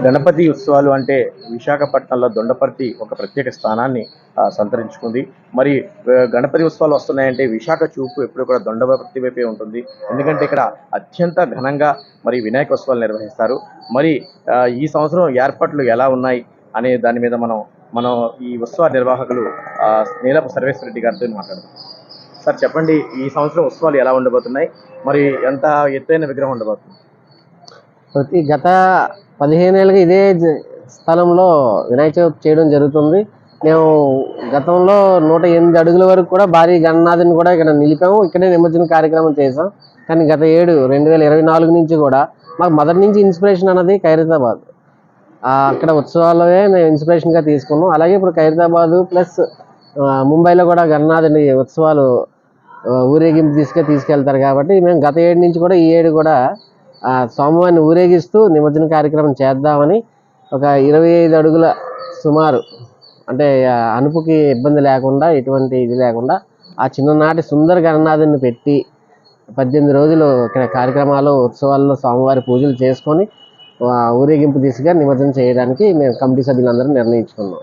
గణపతి ఉత్సవాలు అంటే విశాఖపట్నంలో దొండపర్తి ఒక ప్రత్యేక స్థానాన్ని సంతరించుకుంది. మరి గణపతి ఉత్సవాలు వస్తున్నాయంటే విశాఖ చూపు ఎప్పుడు కూడా దొండపర్తి వైపే ఉంటుంది. ఎందుకంటే ఇక్కడ అత్యంత ఘనంగా మరి వినాయక ఉత్సవాలు నిర్వహిస్తారు. మరి ఈ సంవత్సరం ఏర్పాట్లు ఎలా ఉన్నాయి అనే దాని మీద మనం మనం ఈ ఉత్సవ నిర్వాహకులు నీలపు సర్వేశ్వర రెడ్డి గారితో మాట్లాడదాం. సార్ చెప్పండి, ఈ సంవత్సరం ఉత్సవాలు ఎలా ఉండబోతున్నాయి? మరి ఎంత ఎత్తైన విగ్రహం ఉండబోతుంది? గత 15 ఏళ్ళుగా ఇదే స్థలంలో వినాయక చవితి చేయడం జరుగుతుంది. మేము గతంలో 108 అడుగుల వరకు కూడా భారీ గణనాథుని కూడా ఇక్కడ నిలిపాము. ఇక్కడే నిమజ్జన కార్యక్రమం చేసాం. కానీ గత ఏడు 2024 నుంచి కూడా మాకు మొదటి నుంచి ఇన్స్పిరేషన్ అన్నది ఖైరతాబాద్. అక్కడ ఉత్సవాలే మేము ఇన్స్పిరేషన్గా తీసుకున్నాం. అలాగే ఇప్పుడు ఖైరతాబాద్ ప్లస్ ముంబైలో కూడా గణనాథుని ఉత్సవాలు ఊరేగింపు తీసుకెళ్తారు. కాబట్టి మేము గత ఏడు నుంచి కూడా ఈ ఏడు కూడా స్వామివారిని ఊరేగిస్తూ నిమజ్జన కార్యక్రమం చేద్దామని ఒక 25 అడుగుల సుమారు, అంటే అనుపుకి ఇబ్బంది లేకుండా, ఎటువంటి ఇది లేకుండా ఆ చిన్ననాటి సుందర గణనాథుని పెట్టి 18 రోజులు ఇక్కడ కార్యక్రమాలు ఉత్సవాల్లో స్వామివారి పూజలు చేసుకొని ఊరేగింపు దిశగా నిమజ్జనం చేయడానికి మేము కమిటీ సభ్యులందరం నిర్ణయించుకున్నాం.